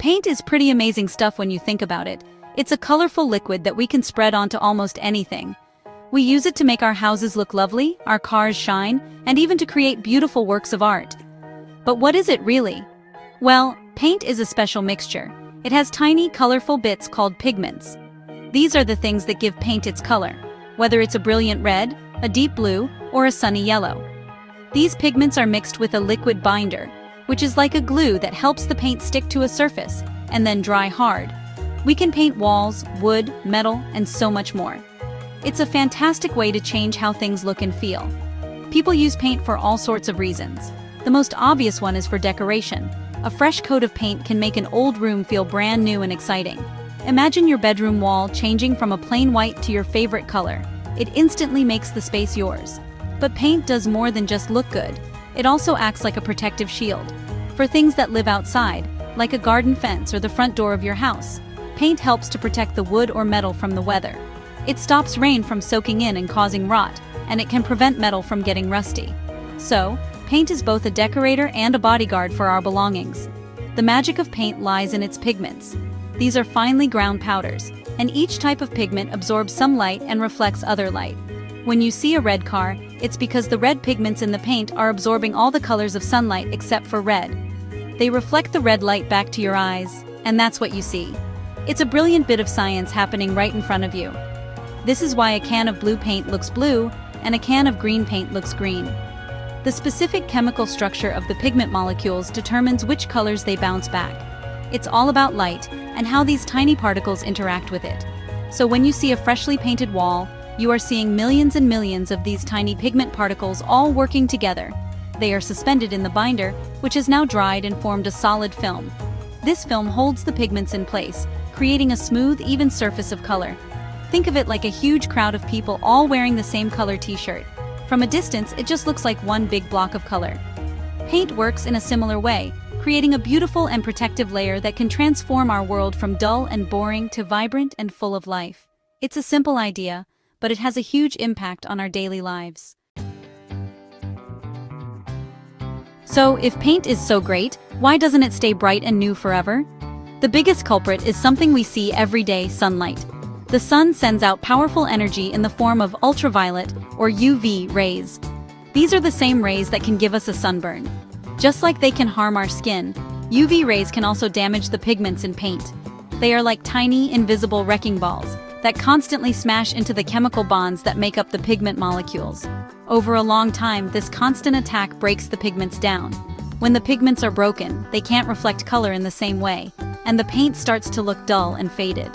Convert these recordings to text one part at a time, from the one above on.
Paint is pretty amazing stuff when you think about it. It's a colorful liquid that we can spread onto almost anything. We use it to make our houses look lovely, our cars shine, and even to create beautiful works of art. But what is it really? Well, paint is a special mixture. It has tiny, colorful bits called pigments. These are the things that give paint its color, whether it's a brilliant red, a deep blue, or a sunny yellow. These pigments are mixed with a liquid binder, which is like a glue that helps the paint stick to a surface and then dry hard. We can paint walls, wood, metal, and so much more. It's a fantastic way to change how things look and feel. People use paint for all sorts of reasons. The most obvious one is for decoration. A fresh coat of paint can make an old room feel brand new and exciting. Imagine your bedroom wall changing from a plain white to your favorite color. It instantly makes the space yours. But paint does more than just look good. It also acts like a protective shield. For things that live outside, like a garden fence or the front door of your house, paint helps to protect the wood or metal from the weather. It stops rain from soaking in and causing rot, and it can prevent metal from getting rusty. So, paint is both a decorator and a bodyguard for our belongings. The magic of paint lies in its pigments. These are finely ground powders, and each type of pigment absorbs some light and reflects other light. When you see a red car, it's because the red pigments in the paint are absorbing all the colors of sunlight except for red. They reflect the red light back to your eyes, and that's what you see. It's a brilliant bit of science happening right in front of you. This is why a can of blue paint looks blue, and a can of green paint looks green. The specific chemical structure of the pigment molecules determines which colors they bounce back. It's all about light, and how these tiny particles interact with it. So when you see a freshly painted wall, you are seeing millions and millions of these tiny pigment particles all working together. They are suspended in the binder, which has now dried and formed a solid film. This film holds the pigments in place, creating a smooth, even surface of color. Think of it like a huge crowd of people all wearing the same color t-shirt. From a distance, it just looks like one big block of color. Paint works in a similar way, creating a beautiful and protective layer that can transform our world from dull and boring to vibrant and full of life. It's a simple idea, but it has a huge impact on our daily lives. So, if paint is so great, why doesn't it stay bright and new forever? The biggest culprit is something we see every day: sunlight. The sun sends out powerful energy in the form of ultraviolet, or UV, rays. These are the same rays that can give us a sunburn. Just like they can harm our skin, UV rays can also damage the pigments in paint. They are like tiny, invisible wrecking balls that constantly smash into the chemical bonds that make up the pigment molecules. Over a long time, this constant attack breaks the pigments down. When the pigments are broken, they can't reflect color in the same way, and the paint starts to look dull and faded.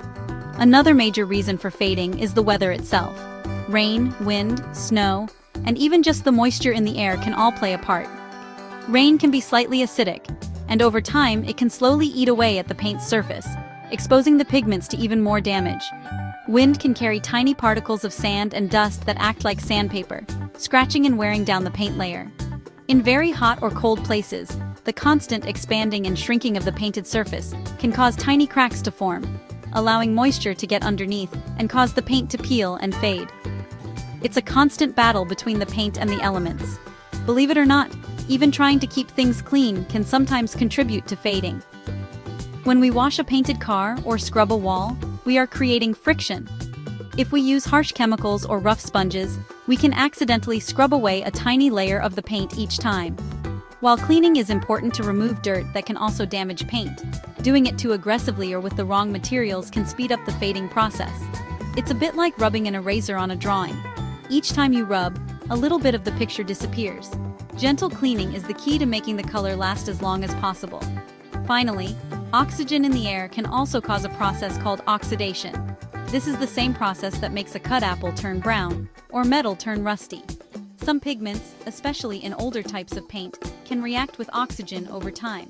Another major reason for fading is the weather itself. Rain, wind, snow, and even just the moisture in the air can all play a part. Rain can be slightly acidic, and over time it can slowly eat away at the paint's surface, exposing the pigments to even more damage. Wind can carry tiny particles of sand and dust that act like sandpaper, scratching and wearing down the paint layer. In very hot or cold places, the constant expanding and shrinking of the painted surface can cause tiny cracks to form, allowing moisture to get underneath and cause the paint to peel and fade. It's a constant battle between the paint and the elements. Believe it or not, even trying to keep things clean can sometimes contribute to fading. When we wash a painted car or scrub a wall, we are creating friction. If we use harsh chemicals or rough sponges, we can accidentally scrub away a tiny layer of the paint each time. While cleaning is important to remove dirt that can also damage paint, doing it too aggressively or with the wrong materials can speed up the fading process. It's a bit like rubbing an eraser on a drawing. Each time you rub, a little bit of the picture disappears. Gentle cleaning is the key to making the color last as long as possible. Finally, oxygen in the air can also cause a process called oxidation. This is the same process that makes a cut apple turn brown or metal turn rusty. Some pigments, especially in older types of paint, can react with oxygen over time.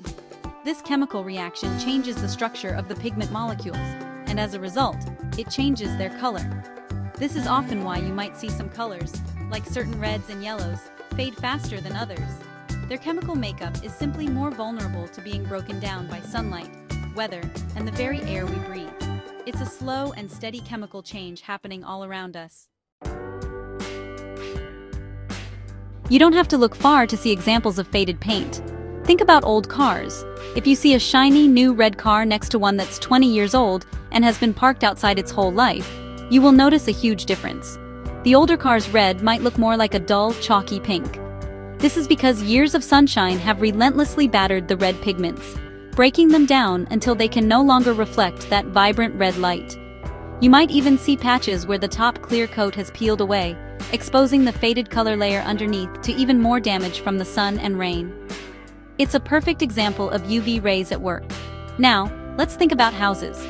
This chemical reaction changes the structure of the pigment molecules, and as a result, it changes their color. This is often why you might see some colors, like certain reds and yellows, fade faster than others. Their chemical makeup is simply more vulnerable to being broken down by sunlight, weather, and the very air we breathe. It's a slow and steady chemical change happening all around us. You don't have to look far to see examples of faded paint. Think about old cars. If you see a shiny, new red car next to one that's 20 years old and has been parked outside its whole life, you will notice a huge difference. The older car's red might look more like a dull, chalky pink. This is because years of sunshine have relentlessly battered the red pigments, breaking them down until they can no longer reflect that vibrant red light. You might even see patches where the top clear coat has peeled away, exposing the faded color layer underneath to even more damage from the sun and rain. It's a perfect example of UV rays at work. Now, let's think about houses.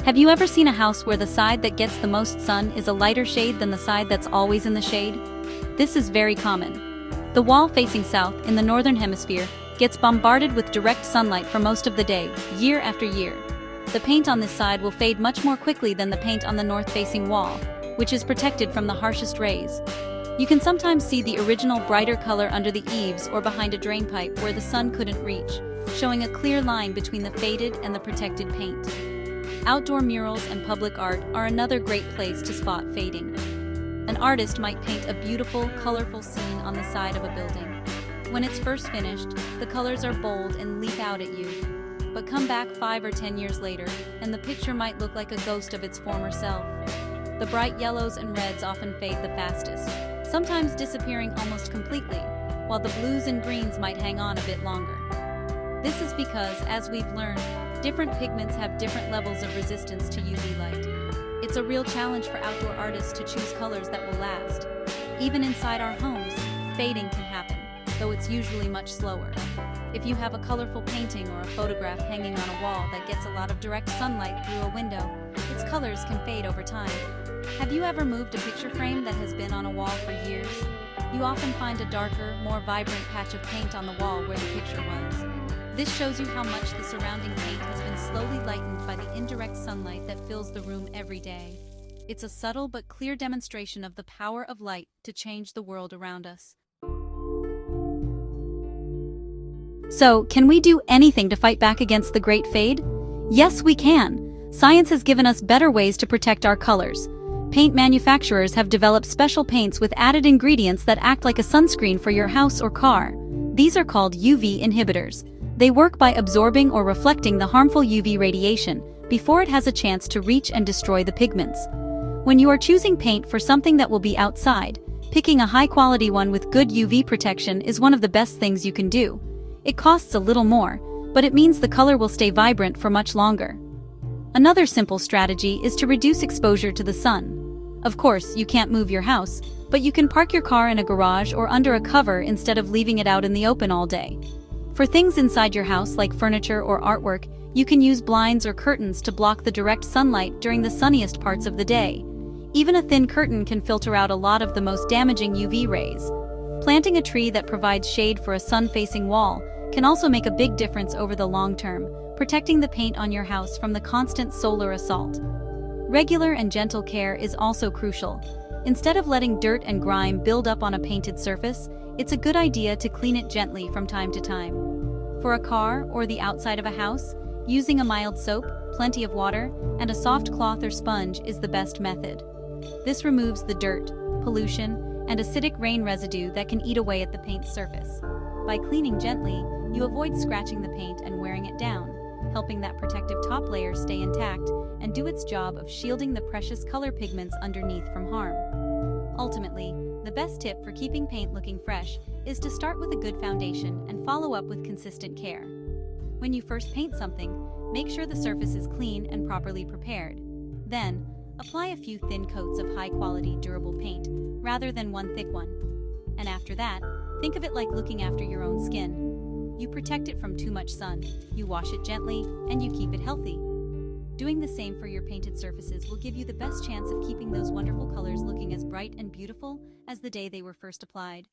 Have you ever seen a house where the side that gets the most sun is a lighter shade than the side that's always in the shade? This is very common. The wall facing south in the northern hemisphere gets bombarded with direct sunlight for most of the day, year after year. The paint on this side will fade much more quickly than the paint on the north-facing wall, which is protected from the harshest rays. You can sometimes see the original brighter color under the eaves or behind a drain pipe where the sun couldn't reach, showing a clear line between the faded and the protected paint. Outdoor murals and public art are another great place to spot fading. An artist might paint a beautiful, colorful scene on the side of a building. When it's first finished, the colors are bold and leap out at you. But come back 5 or 10 years later, and the picture might look like a ghost of its former self. The bright yellows and reds often fade the fastest, sometimes disappearing almost completely, while the blues and greens might hang on a bit longer. This is because, as we've learned, different pigments have different levels of resistance to UV light. It's a real challenge for outdoor artists to choose colors that will last. Even inside our homes, fading can happen, though it's usually much slower. If you have a colorful painting or a photograph hanging on a wall that gets a lot of direct sunlight through a window, its colors can fade over time. Have you ever moved a picture frame that has been on a wall for years? You often find a darker, more vibrant patch of paint on the wall where the picture was. This shows you how much the surrounding paint has been slowly lightened by the indirect sunlight that fills the room every day. It's a subtle but clear demonstration of the power of light to change the world around us. So, can we do anything to fight back against the Great Fade? Yes, we can. Science has given us better ways to protect our colors. Paint manufacturers have developed special paints with added ingredients that act like a sunscreen for your house or car. These are called UV inhibitors. They work by absorbing or reflecting the harmful UV radiation before it has a chance to reach and destroy the pigments. When you are choosing paint for something that will be outside, picking a high-quality one with good UV protection is one of the best things you can do. It costs a little more, but it means the color will stay vibrant for much longer. Another simple strategy is to reduce exposure to the sun. Of course, you can't move your house, but you can park your car in a garage or under a cover instead of leaving it out in the open all day. For things inside your house like furniture or artwork, you can use blinds or curtains to block the direct sunlight during the sunniest parts of the day. Even a thin curtain can filter out a lot of the most damaging UV rays. Planting a tree that provides shade for a sun-facing wall can also make a big difference over the long term, protecting the paint on your house from the constant solar assault. Regular and gentle care is also crucial. Instead of letting dirt and grime build up on a painted surface, it's a good idea to clean it gently from time to time. For a car or the outside of a house, using a mild soap, plenty of water, and a soft cloth or sponge is the best method. This removes the dirt, pollution, and acidic rain residue that can eat away at the paint's surface. By cleaning gently, you avoid scratching the paint and wearing it down, helping that protective top layer stay intact and do its job of shielding the precious color pigments underneath from harm. Ultimately, the best tip for keeping paint looking fresh is to start with a good foundation and follow up with consistent care. When you first paint something, make sure the surface is clean and properly prepared. Then, apply a few thin coats of high-quality, durable paint rather than one thick one. And after that, think of it like looking after your own skin. You protect it from too much sun, you wash it gently, and you keep it healthy. Doing the same for your painted surfaces will give you the best chance of keeping those wonderful colors looking as bright and beautiful as the day they were first applied.